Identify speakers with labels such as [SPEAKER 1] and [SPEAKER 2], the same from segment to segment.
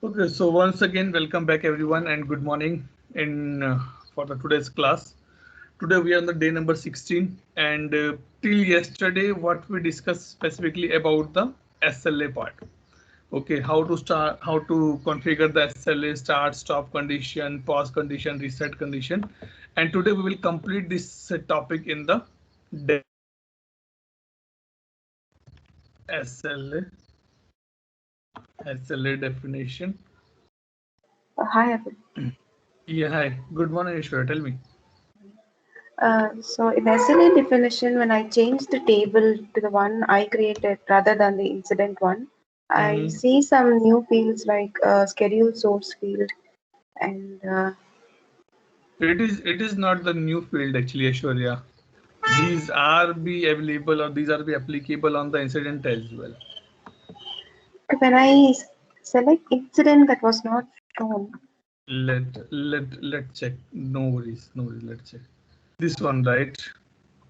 [SPEAKER 1] Okay, so once again, welcome back everyone and good morning in for the today's class. Today we are on the day number 16 and till yesterday what we discussed specifically about the SLA part. Okay, how to start, how to configure the SLA, start, stop condition, pause condition, reset condition. And today we will complete this topic in the SLA, SLA definition.
[SPEAKER 2] Hi, Abhi.
[SPEAKER 1] Yeah, hi. Good morning, Ishwara. Tell me.
[SPEAKER 2] So in SLA definition, when I change the table to the one I created rather than the incident one, I
[SPEAKER 1] Mhm.
[SPEAKER 2] see some new fields like schedule source field and
[SPEAKER 1] It is not the new field actually, Aishwarya. These are be available or these are be applicable on the incident as well.
[SPEAKER 2] when I select incident that was not shown.
[SPEAKER 1] Let check. No worries, no worries. Let's check. This one, right?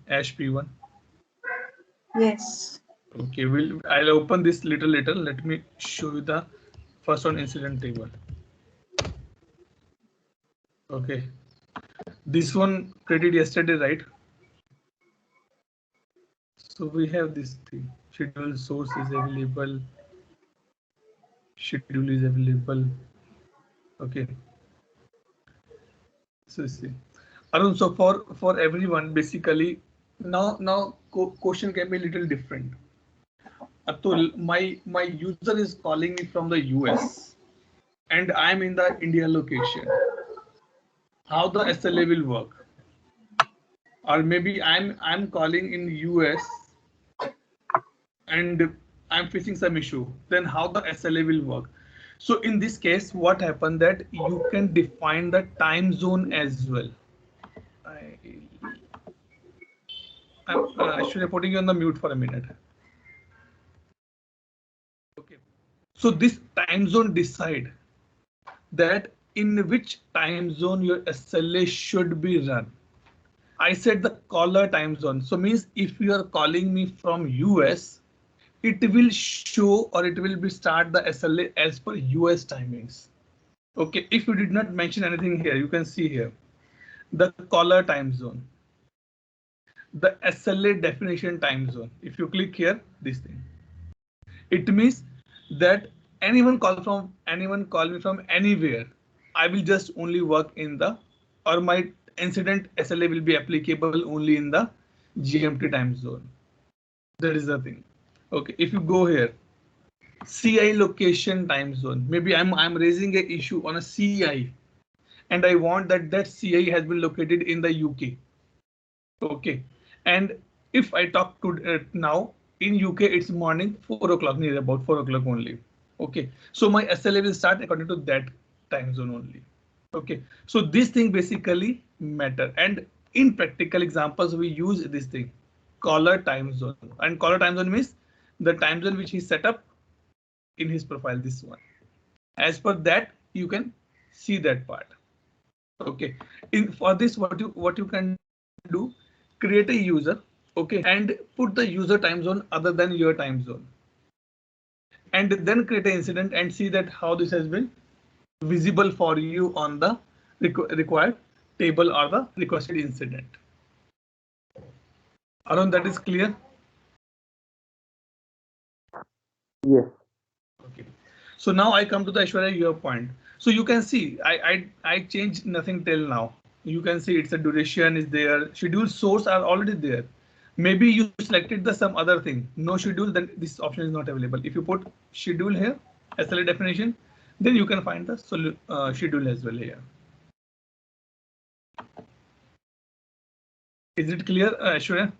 [SPEAKER 1] Ash P1.
[SPEAKER 2] Yes.
[SPEAKER 1] Okay, I'll open this little later. Let me show you the first one incident table. Okay, this one created yesterday, right? So we have this thing. Schedule source is available. Schedule is available. Okay. So see, Arun. So for everyone, basically, now question can be a little different. Atul, my user is calling me from the US, and I'm in the India location. How the SLA will work? Or maybe I'm calling in US and I'm facing some issue. Then how the SLA will work? So in this case, what happened that you can define the time zone as well. I, I'm actually putting you on the mute for a minute. Okay. So this time zone decide that in which time zone your SLA should be run. I said the caller time zone. So means if you are calling me from US, it will show or it will be start the SLA as per US timings. Okay. If you did not mention anything here, you can see here the caller time zone, the SLA definition time zone. If you click here, this thing. It means that anyone call me from anywhere. I will just only work in the or my incident SLA will be applicable only in the GMT time zone. That is the thing. Okay, if you go here, CI location time zone. Maybe I'm raising a issue on a CI and I want that CI has been located in the UK. Okay, and if I talk to now in UK, it's morning 4 o'clock, near about 4 o'clock only. Okay, so my SLA will start according to that time zone only. Okay, so this thing basically matter, and in practical examples we use this thing, caller time zone, and caller time zone means the time zone which he set up in his profile. This one, as per that you can see that part. Okay, in for this what you can do, create a user. Okay, and put the user time zone other than your time zone, and then create an incident and see that how this has been visible for you on the required table or the requested incident. Arun, that is clear.
[SPEAKER 3] Yes.
[SPEAKER 1] Okay, so now I come to the Aishwarya your point. So you can see I changed nothing till now. You can see it's a duration is there, schedule source are already there. Maybe you selected the some other thing, no schedule, then this option is not available. If you put schedule here, SLA definition, then you can find the schedule as well here. Is it clear, Aishwarya?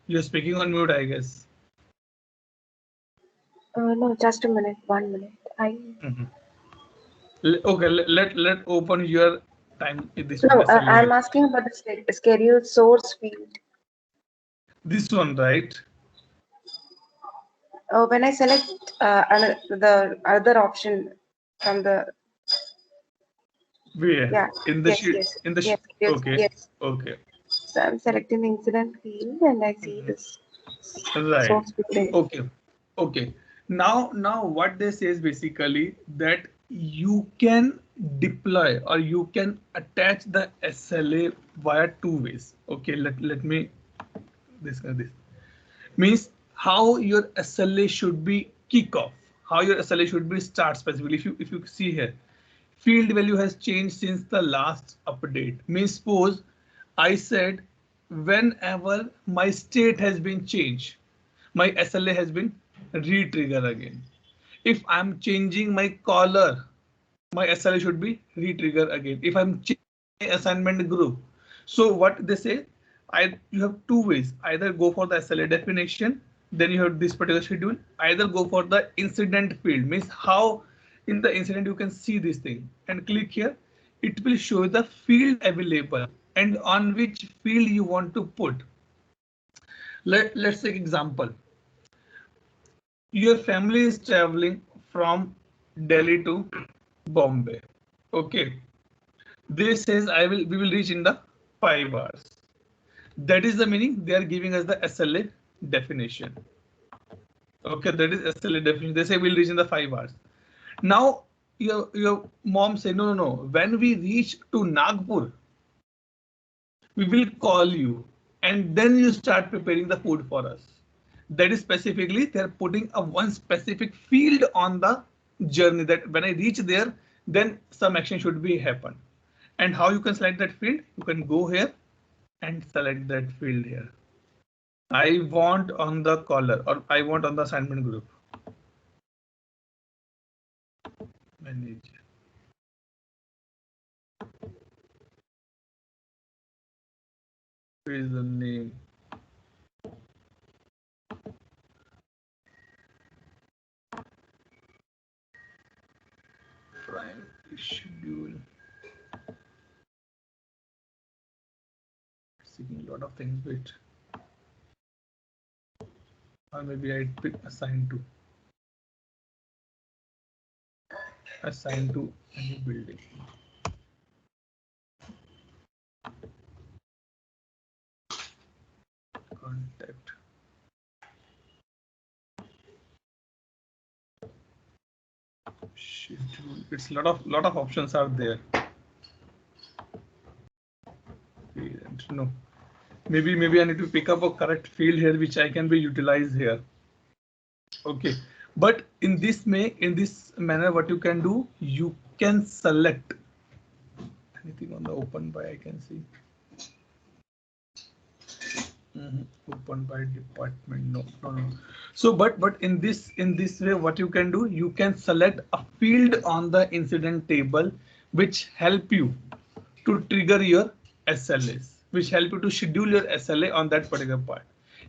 [SPEAKER 1] You're speaking on mute, I guess.
[SPEAKER 2] No, just a minute, 1 minute.
[SPEAKER 1] Mhm. Okay, let open your time in this one
[SPEAKER 2] No,
[SPEAKER 1] SLA
[SPEAKER 2] I'm
[SPEAKER 1] here.
[SPEAKER 2] asking about the schedule source field.
[SPEAKER 1] This one, right?
[SPEAKER 2] When I select the other option from the
[SPEAKER 1] Where
[SPEAKER 2] yeah,
[SPEAKER 1] in the
[SPEAKER 2] yes,
[SPEAKER 1] sheet
[SPEAKER 2] yes,
[SPEAKER 1] in the
[SPEAKER 2] yes,
[SPEAKER 1] sheet?
[SPEAKER 2] yes,
[SPEAKER 1] Okay,
[SPEAKER 2] yes.
[SPEAKER 1] okay,
[SPEAKER 2] So I'm selecting the incident field and I see this
[SPEAKER 1] right.
[SPEAKER 2] source field.
[SPEAKER 1] Okay, okay. Now what they say is basically that you can deploy or you can attach the SLA via two ways. Okay, let me this means how your SLA should be kick off, how your SLA should be start specifically. If you see here, field value has changed since the last update. Means suppose I said whenever my state has been changed, my SLA has been re-trigger again. If I'm changing my caller, my SLA should be re-trigger again. If I'm changing my assignment group, so what they say, you have two ways. Either go for the SLA definition, then you have this particular schedule. Either go for the incident field, means how in the incident you can see this thing and click here. It will show the field available and on which field you want to put. Let's take example. Your family is traveling from Delhi to Bombay. Okay. This says we will reach in the 5 hours. That is the meaning they are giving us the SLA definition. Okay, that is SLA definition. They say we'll reach in the 5 hours. Now your mom say no. When we reach to Nagpur, we will call you and then you start preparing the food for us. That is specifically they're putting a one specific field on the journey that when I reach there, then some action should be happen. And how you can select that field? You can go here and select that field here. I want on the caller or I want on the assignment group. Manage. Where is the name? Prime schedule. Seeking a lot of things, wait. Or maybe I pick assign to any building. Contact. Schedule. It's lot of options are there. No. Maybe I need to pick up a correct field here which I can be utilized here. Okay, but in this manner what you can do, you can select anything on the open by I can see. Open by department, no. So but in this way what you can do, you can select a field on the incident table which help you to trigger your SLAs, which help you to schedule your SLA on that particular part.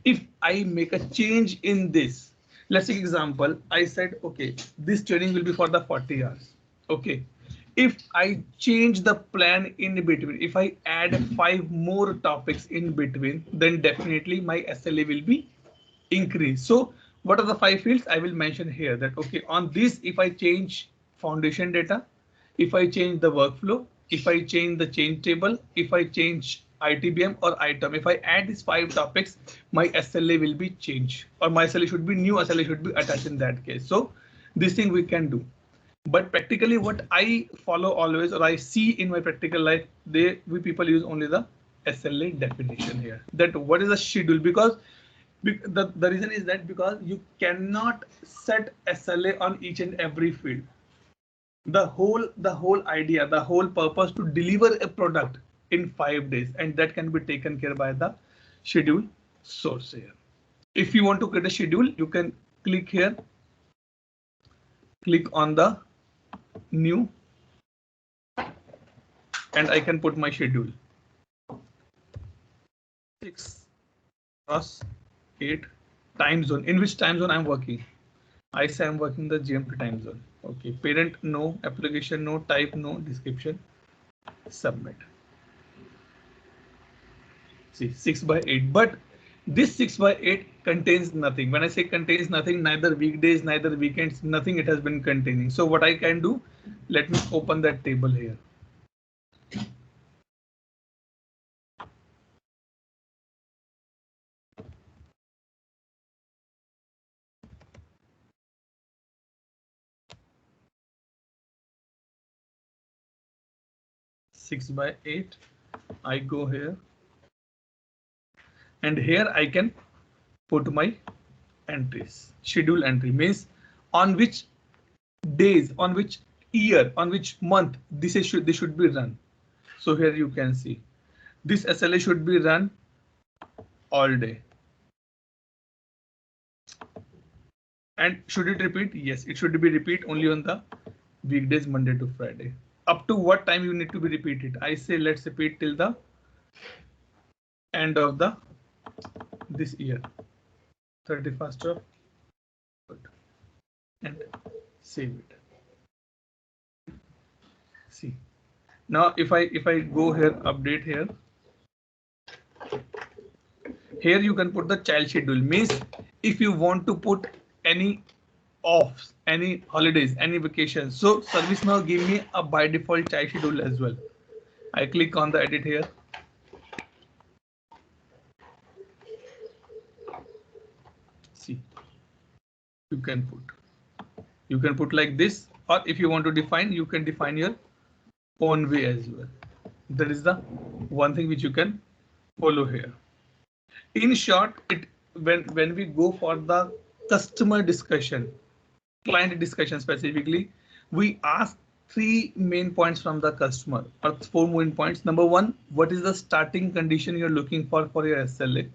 [SPEAKER 1] If I make a change in this, let's take example, I said, okay, this training will be for the 40 hours. Okay. If I change the plan in between, if I add 5 more topics in between, then definitely my SLA will be increased. So what are the 5 fields I will mention here that, okay, on this, if I change foundation data, if I change the workflow, if I change the change table, if I change ITBM or item, if I add these 5 topics, my SLA will be changed or my SLA should be new SLA should be attached in that case. So this thing we can do. But practically what I follow always or I see in my practical life, we people use only the SLA definition here. That what is the schedule? Because the reason is that because you cannot set SLA on each and every field. The whole idea, the whole purpose to deliver a product in 5 days, and that can be taken care by the schedule source here. If you want to create a schedule, you can click here, click on the new, and I can put my schedule 6/8 time zone. In which time zone I'm working? I say I'm working the GMT time zone. Okay, parent no, application no, type no, description submit. See 6/8, but this 6/8 contains nothing. When I say contains nothing, neither weekdays, neither weekends, nothing it has been containing. So what I can do, let me open that table here. 6/8. I go here, and here I can put my entries. Schedule entry means on which days, on which year, on which month this should be run. So here you can see this SLA should be run all day. And should it repeat? Yes, it should be repeat only on the weekdays, Monday to Friday. Up to what time you need to be repeated? I say let's repeat till the end of this year, 31st of, and save it. See, now if I go here, update here, here you can put the child schedule. Means if you want to put any offs, any holidays, any vacations, so ServiceNow give me a by default child schedule as well. I click on the edit here. See, you can put like this, or if you want to define, you can define your own way as well. That is the one thing which you can follow here. In short, when we go for the customer discussion, client discussion specifically, we ask 3 main points from the customer, or 4 main points. Number 1, what is the starting condition you're looking for your SLA?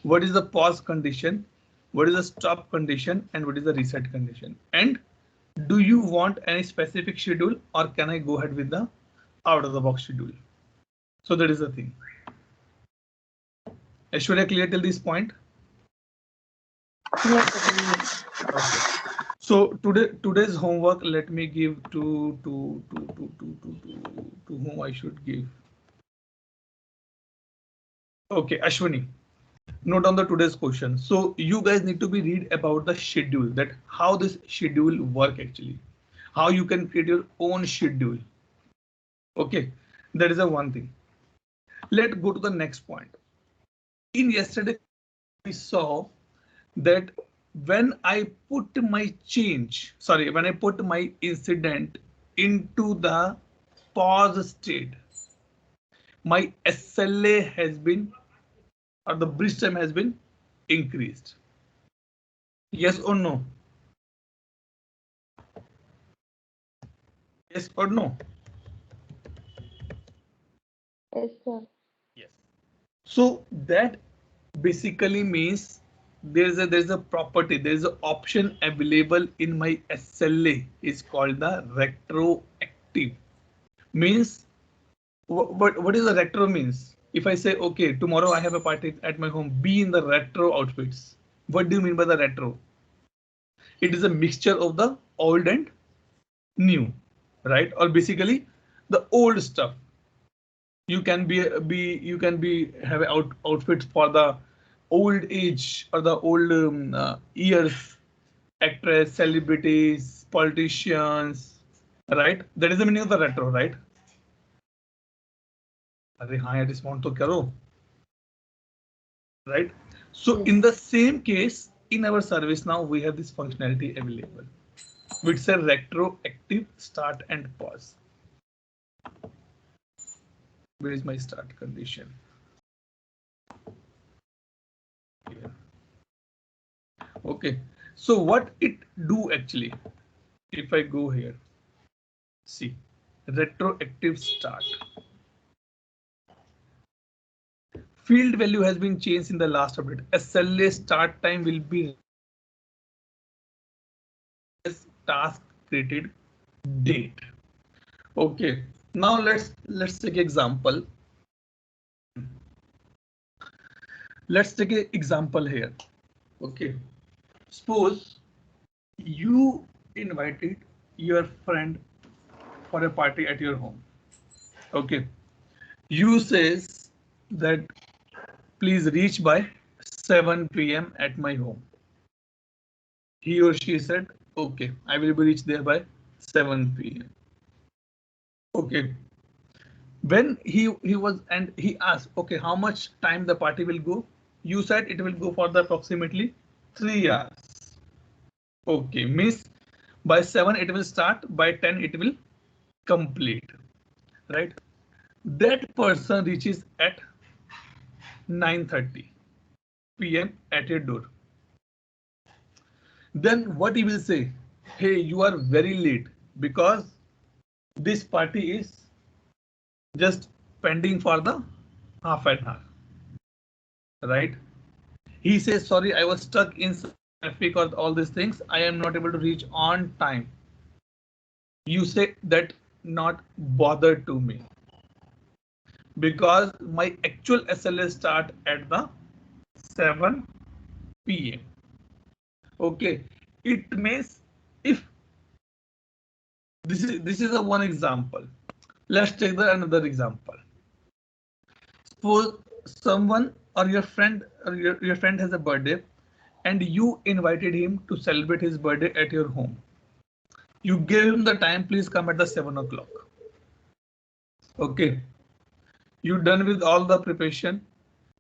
[SPEAKER 1] What is the pause condition? What is the stop condition? And what is the reset condition? And do you want any specific schedule, or can I go ahead with the out of the box schedule? So that is the thing. Aishwarya, clear till this point?
[SPEAKER 2] Yes.
[SPEAKER 1] Okay. So today's homework, let me give to whom I should give. Okay, Ashwini, note on the today's question. So you guys need to be read about the schedule, that how this schedule work actually, how you can create your own schedule. Okay, that is the one thing. Let's go to the next point. In yesterday, we saw that when I put my when I put my incident into the pause state, my SLA has been, or the bridge time has been increased. Yes or no? Yes or no?
[SPEAKER 2] Yes, sir.
[SPEAKER 1] Yes. So that basically means there's a property, there's an option available in my SLA, is called the retroactive. Means what is the retro means? If I say, okay, tomorrow I have a party at my home, be in the retro outfits. What do you mean by the retro? It is a mixture of the old and new, right? Or basically the old stuff. You can have outfits for the old age or the old years, actress, celebrities, politicians, right? That is the meaning of the retro, right? अरे हाँ यार, respond तो करो, right? So in the same case, in our service now we have this functionality available, which is a retroactive start and pause. Where is my start condition? Here. Okay, so what it do actually, if I go here, see, retroactive start. Field value has been changed in the last update. SLA start time will be as task created date. Okay, now let's take example. Let's take an example here. Okay, suppose you invited your friend for a party at your home. Okay, you says that please reach by 7 p.m. at my home. He or she said, okay, I will be reached there by 7 p.m. Okay. When he was, and he asked, okay, how much time the party will go? You said it will go for the approximately 3 hours. Okay, means by 7 it will start, by 10 it will complete, right? That person reaches at 9:30 p.m. at your door. Then what he will say? Hey, you are very late because this party is just pending for the half an hour, right? He says, sorry, I was stuck in traffic or all these things. I am not able to reach on time. You say that not bother to me because my actual SLA start at the 7 p.m. Okay, it means if this is a one example. Let's take the another example. Suppose someone or your friend has a birthday and you invited him to celebrate his birthday at your home. You gave him the time, please come at the 7 o'clock. Okay, you done with all the preparation.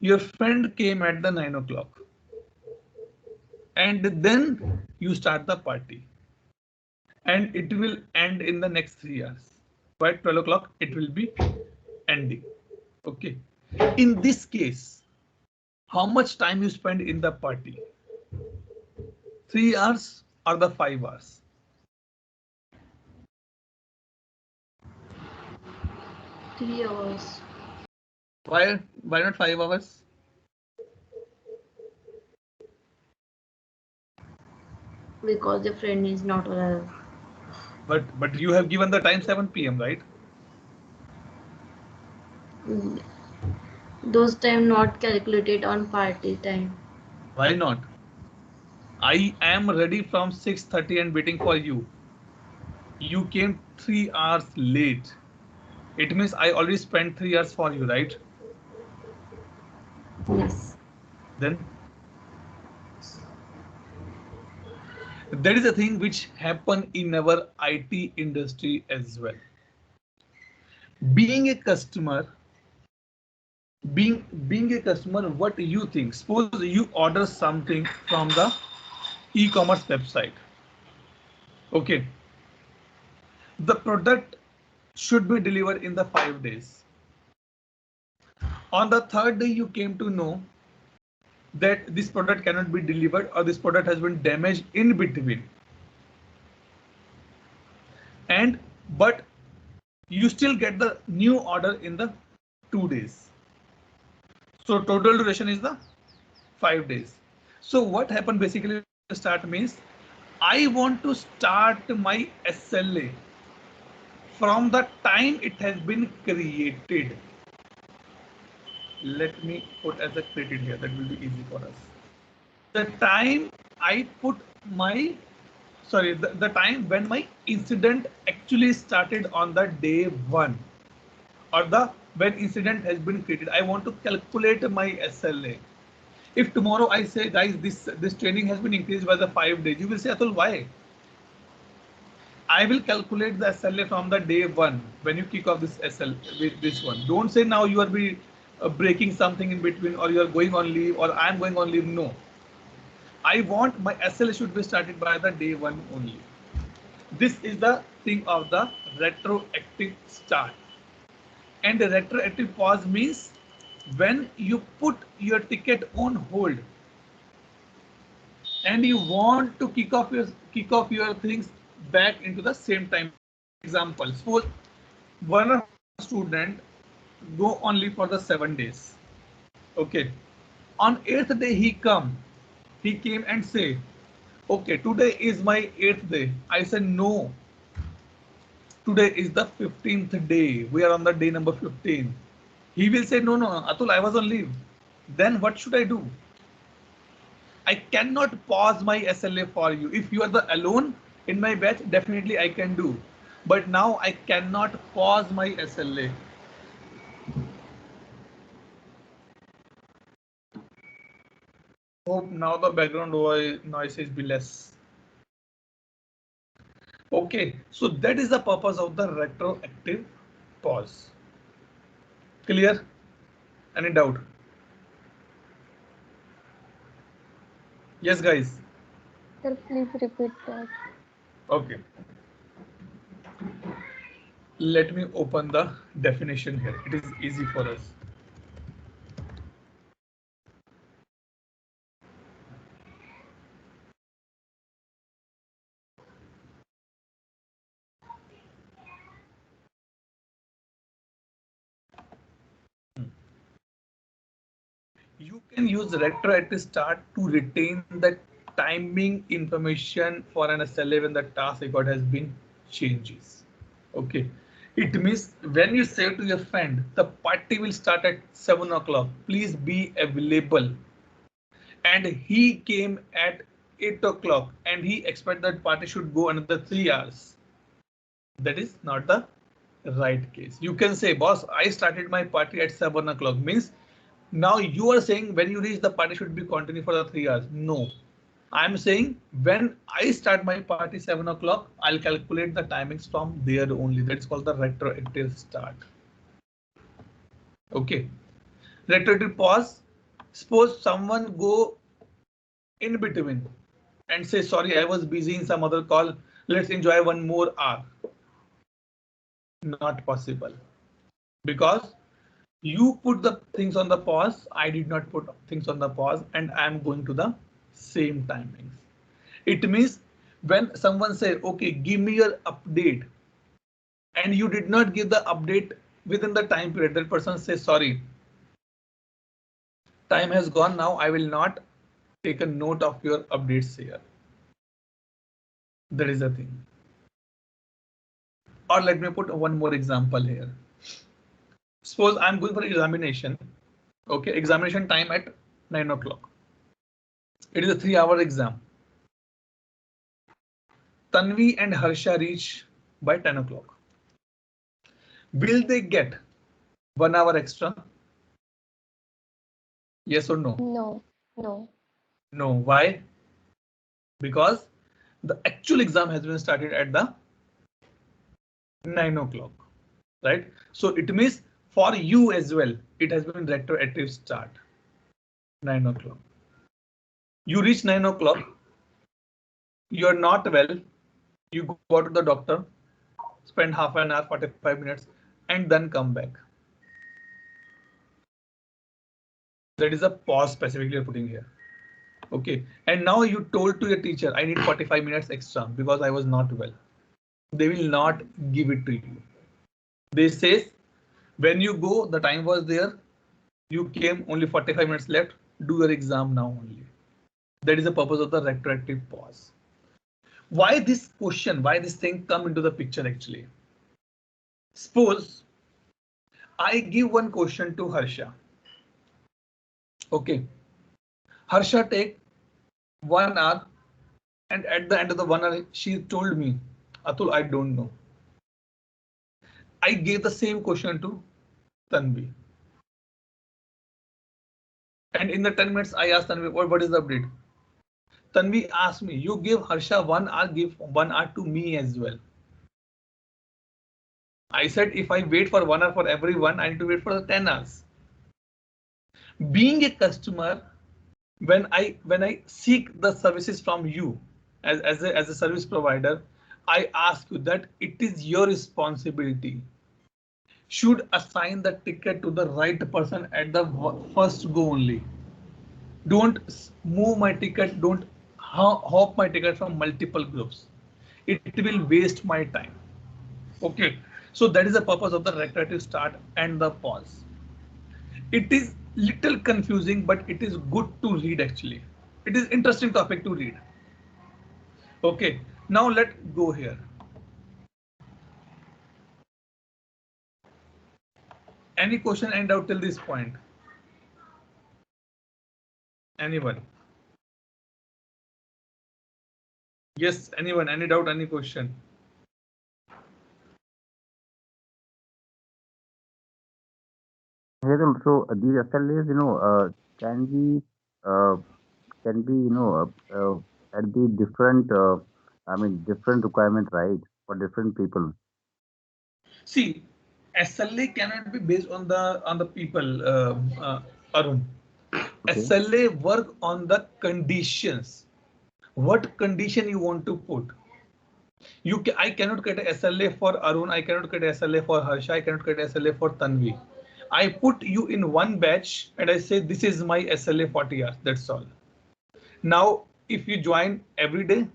[SPEAKER 1] Your friend came at the 9 o'clock and then you start the party and it will end in the next 3 hours. By 12 o'clock it will be ending. Okay, in this case, how much time you spend in the party? 3 hours or the 5 hours?
[SPEAKER 4] 3 hours.
[SPEAKER 1] Why not 5 hours?
[SPEAKER 4] Because the friend is not alive.
[SPEAKER 1] But you have given the time 7 p.m. right?
[SPEAKER 4] Those time not calculated on party time.
[SPEAKER 1] Why not? I am ready from 6:30 and waiting for you. You came 3 hours late. It means I already spent 3 hours for you, right?
[SPEAKER 4] Yes.
[SPEAKER 1] Then that is a thing which happen in our IT industry as well. Being a customer, being a customer, what do you think? Suppose you order something from the e-commerce website. Okay, the product should be delivered in the 5 days. On the third day, you came to know that this product cannot be delivered or this product has been damaged in between. And but you still get the new order in the 2 days. So total duration is the 5 days. So what happened basically start means I want to start my SLA from the time it has been created. Let me put as a created here, that will be easy for us. The time I put my the time when my incident actually started on the day 1 or the when incident has been created. I want to calculate my SLA. If tomorrow I say, guys, this training has been increased by the 5 days, you will say, Atul, why? I will calculate the SLA from the day 1 when you kick off this SL with this one. Don't say now you are breaking something in between or you are going on leave or I am going on leave. No, I want my SLA should be started by the day 1 only. This is the thing of the retroactive start. And the retroactive pause means when you put your ticket on hold and you want to kick off your things back into the same time. Example, suppose one of our student go only for the 7 days. Okay, on 8th day he came and say, okay, today is my 8th day. I said no, today is the 15th day. We are on the day number 15. He will say, no, Atul, I was on leave. Then what should I do? I cannot pause my SLA for you. If you are the alone in my batch, definitely I can do. But now I cannot pause my SLA. Hope now the background noise is be less. Okay, so that is the purpose of the retroactive pause. Clear? Any doubt? Yes, guys.
[SPEAKER 5] Sir, please repeat that.
[SPEAKER 1] Okay. let me open the definition here. It is easy for us. You can use retroactive start to retain the timing information for an SLA when the task record has been changes. Okay, it means when you say to your friend the party will start at 7 o'clock, please be available, and he came at 8 o'clock and he expected that party should go another 3 hours, that is not the right case. You can say, boss, I started my party at 7 o'clock, means now you are saying when you reach the party should be continued for the 3 hours. No, I'm saying when I start my party 7 o'clock, I'll calculate the timings from there only. That's called the retroactive start. Okay, retroactive pause. Suppose someone go in between and say, sorry, I was busy in some other call. Let's enjoy one more hour. Not possible, because you put the things on the pause. I did not put things on the pause, and I'm going to the same timings. It means when someone say, okay, give me your update, and you did not give the update within the time period, that person says, sorry, time has gone now. I will not take a note of your updates here. That is the thing. Or let me put one more example here. Suppose I'm going for examination. Okay, examination time at 9 o'clock. It is a 3-hour exam. Tanvi and Harsha reach by 10 o'clock. Will they get 1 hour extra? Yes or no?
[SPEAKER 5] No, no.
[SPEAKER 1] No. Why? Because the actual exam has been started at the 9 o'clock, right? So it means for you as well, it has been retroactive start 9 o'clock. You reach 9 o'clock, you're not well, you go to the doctor, spend half an hour, 45 minutes, and then come back. That is a pause specifically you're putting here. Okay, and now you told to your teacher, I need 45 minutes extra because I was not well. They will not give it to you. They say, when you go, the time was there, you came, only 45 minutes left, do your exam now only. That is the purpose of the retroactive pause. Why this question, why this thing come into the picture actually? Suppose I give one question to Harsha. Okay, Harsha take 1 hour, and at the end of the 1 hour, she told me, Atul, I don't know. I gave the same question to Tanvi. And in the 10 minutes, I asked Tanvi, what is the update? Tanvi asked me, you give Harsha 1 hour, give 1 hour to me as well. I said, if I wait for 1 hour for everyone, I need to wait for the 10 hours. Being a customer, when I seek the services from you as a service provider, I ask you that it is your responsibility. Should assign the ticket to the right person at the first go only. Don't move my ticket, don't hop my ticket from multiple groups. It will waste my time. Okay, so that is the purpose of the retroactive start and the pause. It is little confusing, but it is good to read actually. It is interesting topic to read. Okay, now let's go here. Any question and doubt till this point? Anyone? Yes, anyone? Any doubt? Any question?
[SPEAKER 3] So these SLAs, can be, at the different, different requirement, right, for different people.
[SPEAKER 1] See, SLA cannot be based on the people, Arun.
[SPEAKER 3] Okay.
[SPEAKER 1] SLA work on the conditions. What condition you want to put? I cannot create a SLA for Arun. I cannot create a SLA for Harsha. I cannot create a SLA for Tanvi. I put you in one batch and I say this is my SLA 40 hours. That's all. Now, if you join every day,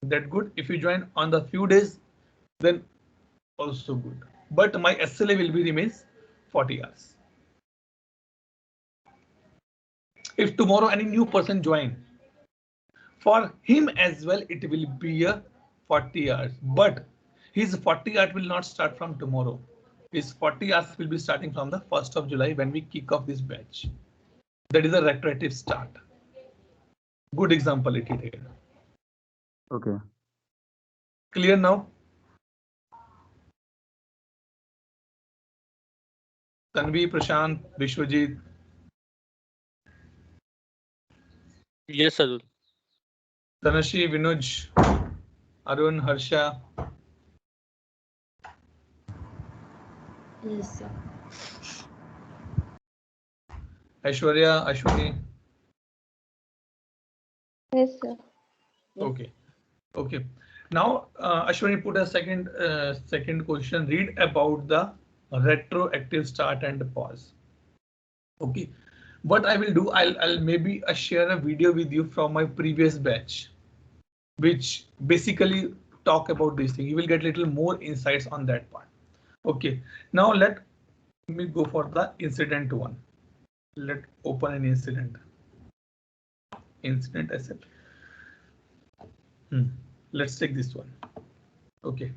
[SPEAKER 1] that good. If you join on the few days, then also good. But my SLA will be remains 40 hours. If tomorrow any new person join, for him as well, it will be a 40 hours. But his 40 hours will not start from tomorrow. His 40 hours will be starting from the 1st of July when we kick off this batch. That is a retroactive start. Good example it here.
[SPEAKER 3] Okay.
[SPEAKER 1] Clear now? Tanvi, Prashant, Vishwajit.
[SPEAKER 5] Yes, Arun.
[SPEAKER 1] Tanashi, Vinuj, Arun, Harsha.
[SPEAKER 4] Yes, sir.
[SPEAKER 1] Aishwarya, Ashwini.
[SPEAKER 2] Yes, sir.
[SPEAKER 1] Okay. Okay. Now, Ashwini put a second question. Read about the retroactive start and pause. Okay. What I will do, I'll maybe share a video with you from my previous batch, which basically talk about this thing. You will get little more insights on that part. Okay. Now let me go for the incident one. Let open an incident. Incident asset. Let's take this one. Okay.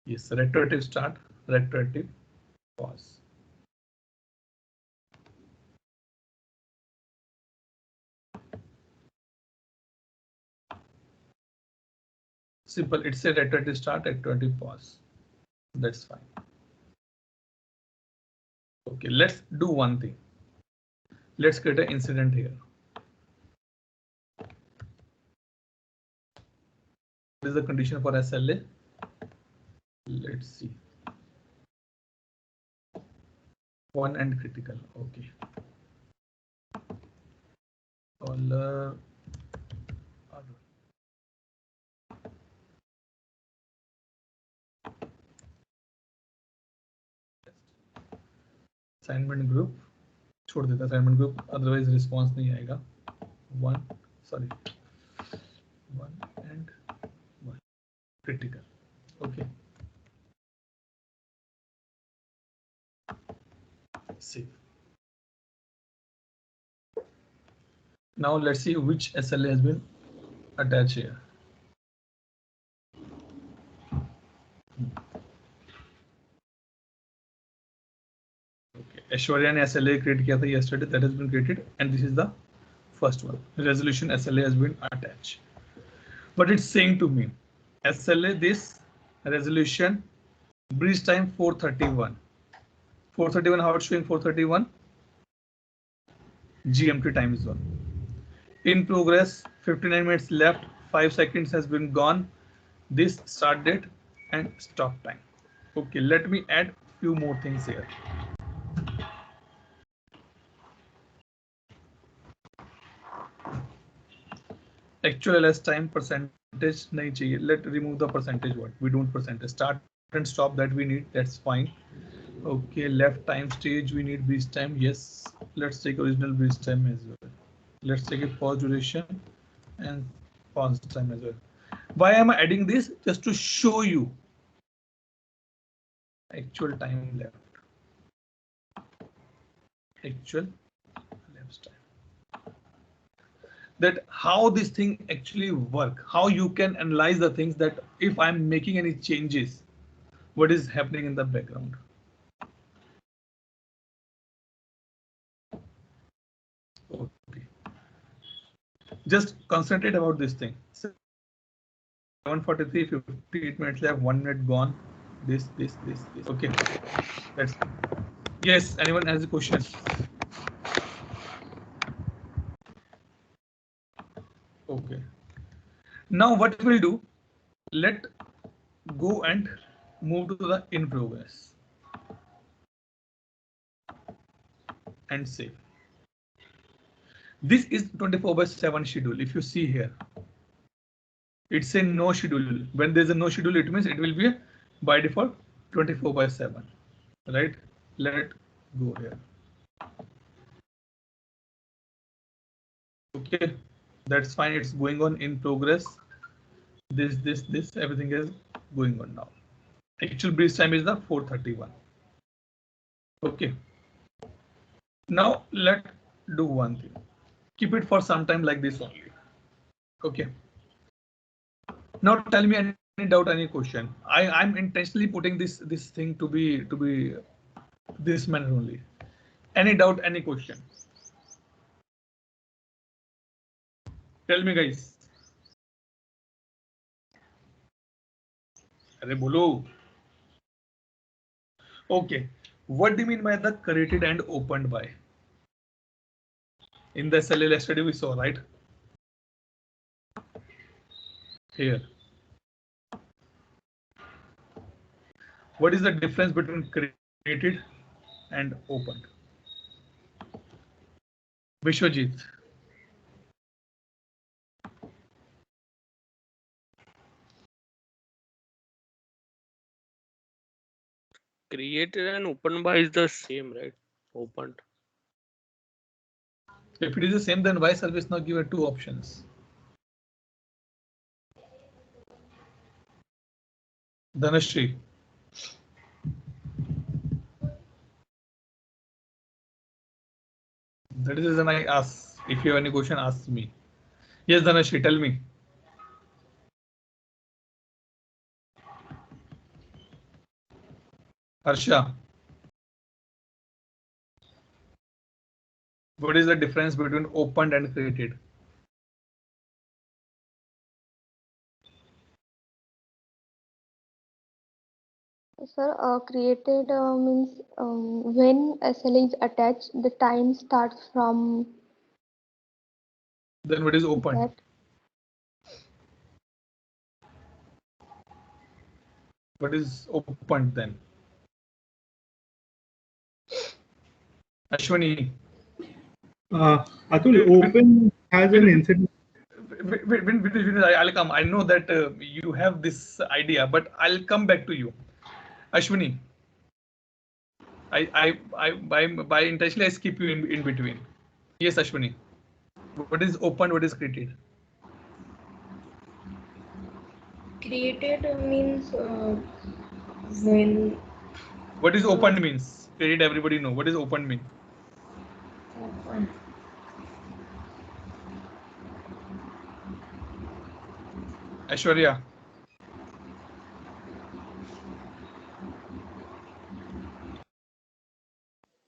[SPEAKER 1] Yes, retroactive start, retroactive pause. Simple, it's a retroactive start, retroactive pause. That's fine. Okay, let's do one thing. Let's create an incident here. What is the condition for SLA? Let's see. One and critical. Okay. Caller. Assignment group छोड़ देता assignment group, otherwise response नहीं आएगा. One and one critical. Okay. Save. Now let's see which SLA has been attached here. Okay, Aishwarya ने SLA create किया था yesterday, that has been created, and this is the first one. Resolution SLA has been attached. But it's saying to me, SLA this resolution breach time 4:31. 4:31, how it's showing 4:31? GMT time zone. In progress, 59 minutes left, 5 seconds has been gone. This start date and stop time. Okay, let me add few more things here. Actual LS time percentage nahi chahiye. Let remove the percentage word. We don't percentage. Start and stop that we need. That's fine. Okay, left time stage we need breach time. Yes, let's take original breach time as well. Let's take a pause duration and pause time as well. Why am I adding this? Just to show you actual time left. Actual left time. That how this thing actually work, how you can analyze the things that if I'm making any changes, what is happening in the background. Okay. Just concentrate about this thing. 7:43, 58 minutes left, 1 minute gone. This. Okay. That's yes. Anyone has a question? Okay. Now what we'll do? Let go and move to the in progress and save. This is 24/7 schedule. If you see here, It's a no schedule. When there's a no schedule, it means it will be by default 24/7, right? Let go here. Okay, that's fine. It's going on in progress. This, everything is going on now. Actual breach time is the 4:31. Okay. Now let's do one thing. Keep it for some time like this only. Okay. Now tell me any doubt, any question. I'm intentionally putting this thing to be this manner only. Any doubt, any question? Tell me, guys. अरे बोलो. Okay. What do you mean by the created and opened by? In the SLA yesterday we saw, right? Here. What is the difference between created and opened? Vishwajit.
[SPEAKER 5] Created and opened by is the same, right? Opened.
[SPEAKER 1] If it is the same, then why service now give two options? Dhanashri. That is the reason I ask. If you have any question, ask me. Yes, Dhanashri, tell me. Harsha. What is the difference between opened and created?
[SPEAKER 6] Sir, created means when SLA is attached, the time starts from
[SPEAKER 1] Then what is opened?
[SPEAKER 6] that.
[SPEAKER 1] What is opened then? Ashwani.
[SPEAKER 7] Atul, open has an incident.
[SPEAKER 1] I'll come. I know that you have this idea, but I'll come back to you. Ashwani. By intentionally I skip you in between. Yes, Ashwani. What is opened? What is created?
[SPEAKER 4] Created means when
[SPEAKER 1] What is opened means? Created, everybody know. What is opened mean?
[SPEAKER 4] open.
[SPEAKER 1] Aishwarya.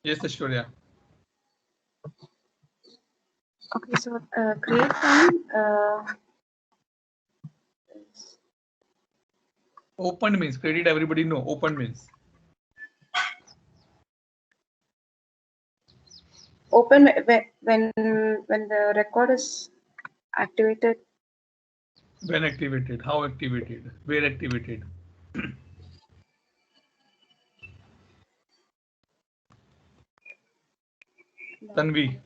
[SPEAKER 1] Yes, Aishwarya.
[SPEAKER 2] Okay, so create time.
[SPEAKER 1] Opened means created, everybody know. Opened means
[SPEAKER 2] Open when the record is activated.
[SPEAKER 1] when activated, how activated, where activated. Tanvi.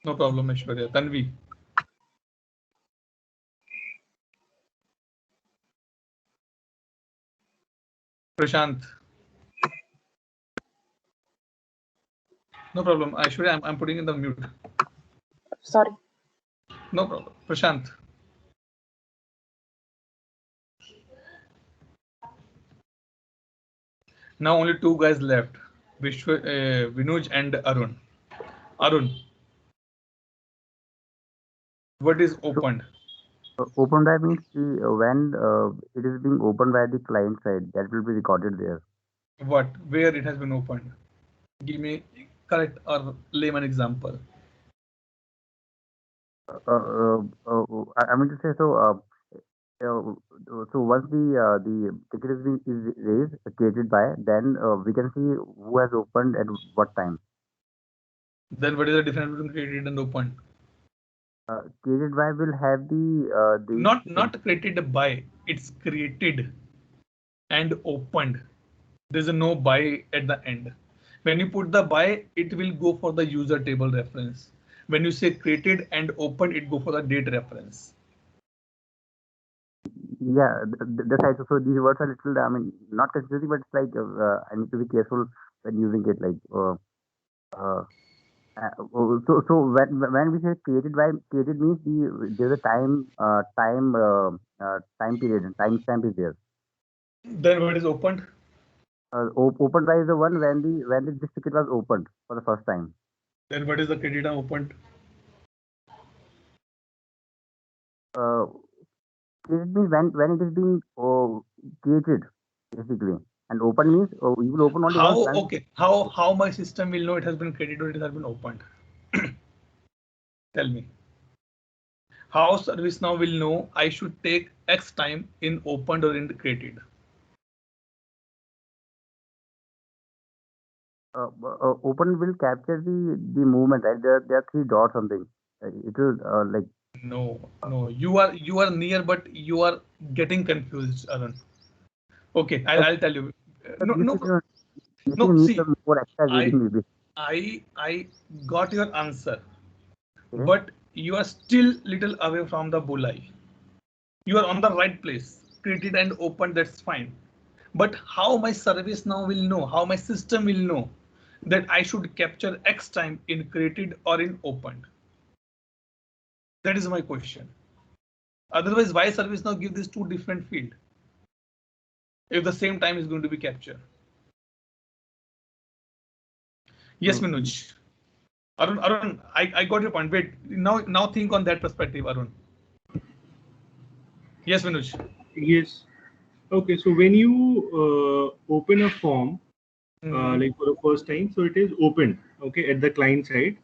[SPEAKER 1] No problem, Aishwarya. Tanvi. Prashant. No problem. Aishwarya, I'm putting in the mute.
[SPEAKER 2] Sorry.
[SPEAKER 1] No problem. Prashant. Now only two guys left. Vinuj and Arun. Arun. What is opened?
[SPEAKER 3] Open by means when it is being opened by the client side, that will be recorded there.
[SPEAKER 1] What? Where it has been opened? Give me correct or layman example.
[SPEAKER 3] I mean to say so once the ticket is raised created by, then we can see who has opened at what time.
[SPEAKER 1] Then what is the difference between created and opened?
[SPEAKER 3] Created by will have the
[SPEAKER 1] not created by. It's created and opened. There's a no by at the end. When you put the by, it will go for the user table reference. When you say created and opened, it go for the date reference.
[SPEAKER 3] Yeah, the side. So these words are little, I mean, not confusing, but it's like I need to be careful when using it. Like, uh, so when we say created by, created means there's a time period and time stamp is there.
[SPEAKER 1] Then what is opened?
[SPEAKER 3] Opened by is the one when the this ticket was opened for the first time.
[SPEAKER 1] Then what is the created and opened?
[SPEAKER 3] Uh, Created means when it is being created basically, and open means you will open only
[SPEAKER 1] How,
[SPEAKER 3] once.
[SPEAKER 1] okay, how my system will know it has been created or it has been opened? Tell me. How ServiceNow will know I should take X time in opened or in created?
[SPEAKER 3] Open will capture the movement, right? There are three dots something. It will like
[SPEAKER 1] No, you are near, but you are getting confused, Arun. Okay, I'll tell you. No,
[SPEAKER 3] this
[SPEAKER 1] no,
[SPEAKER 3] is a, this
[SPEAKER 1] no.
[SPEAKER 3] needs
[SPEAKER 1] See,
[SPEAKER 3] some more extra
[SPEAKER 1] I
[SPEAKER 3] reading maybe.
[SPEAKER 1] I got your answer,
[SPEAKER 3] Okay.
[SPEAKER 1] but you are still little away from the bullseye. You are on the right place. Created and opened, that's fine. But how my service now will know, how my system will know that I should capture X time in created or in opened? That is my question. Otherwise, why service now give these two different field if the same time is going to be captured? Yes,
[SPEAKER 3] So
[SPEAKER 1] Manoj. Arun, I got your point. Wait, now think on that perspective, Arun. Yes, Manoj.
[SPEAKER 7] Yes. Okay. So when you open a form,
[SPEAKER 1] Mhm.
[SPEAKER 7] like for the first time, so it is opened, okay, at the client side.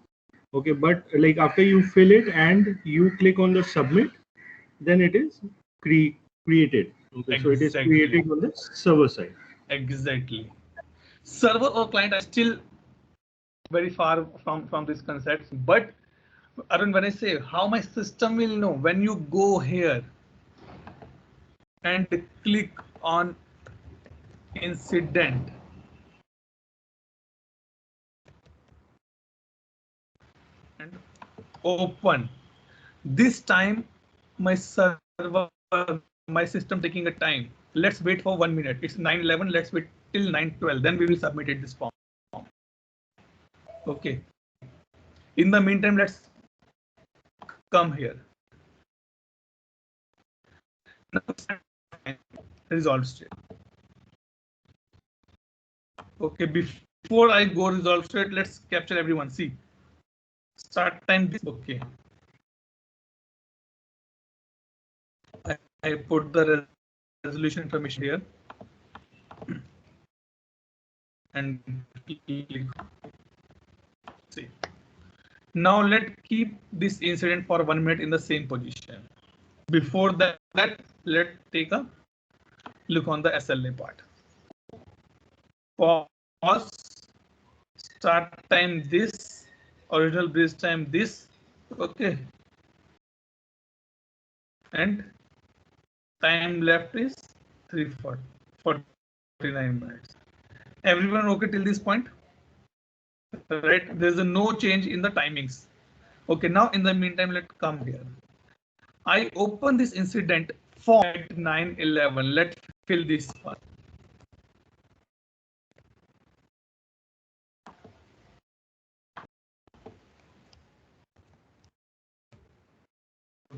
[SPEAKER 7] Okay, but like after you fill it and you click on the submit, then it is created. Okay, so it is
[SPEAKER 1] Exactly.
[SPEAKER 7] created on the server side.
[SPEAKER 1] Exactly. Server or client are still very far from these concepts. But Arun, when I say how my system will know, when you go here and click on incident and open, this time my server, my system taking a time. Let's wait for 1 minute. It's 9:11. Let's wait till 9:12. Then we will submit it this form. Okay. In the meantime, let's come here. Resolve state. Okay, before I go resolve state, let's capture everyone. See, start time this. Okay, I put the resolution information here and click. See, now let's keep this incident for 1 minute in the same position. Before that, let's take a look on the SLA part. Pause, start time this, original bridge time this, okay, and time left is 3:49 minutes. Everyone okay till this point? Right? There's a no change in the timings. Okay, now in the meantime, let's come here. I open this incident for 9:11. Let's fill this part.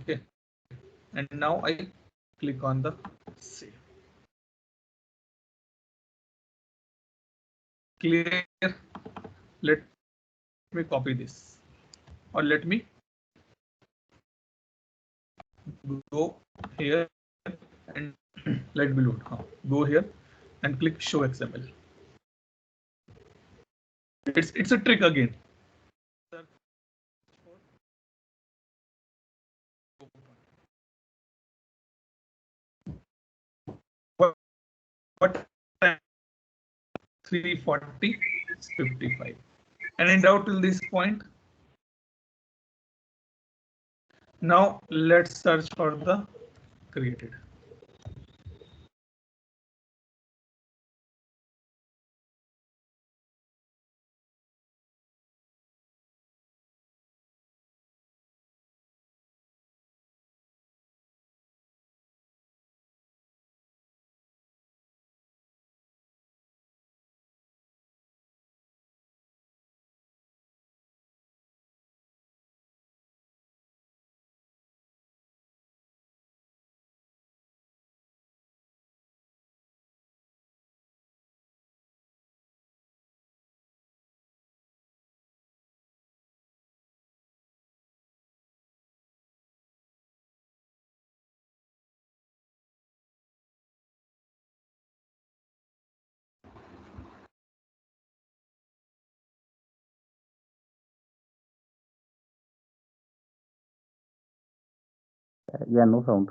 [SPEAKER 1] Okay, and now I click on the save. Clear. Let me copy this, or let me go here and let me load. Go here and click show XML. It's a trick again. What time? 3:40, 55. And in doubt till this point. Now let's search for the created.
[SPEAKER 3] Yeah, no sound.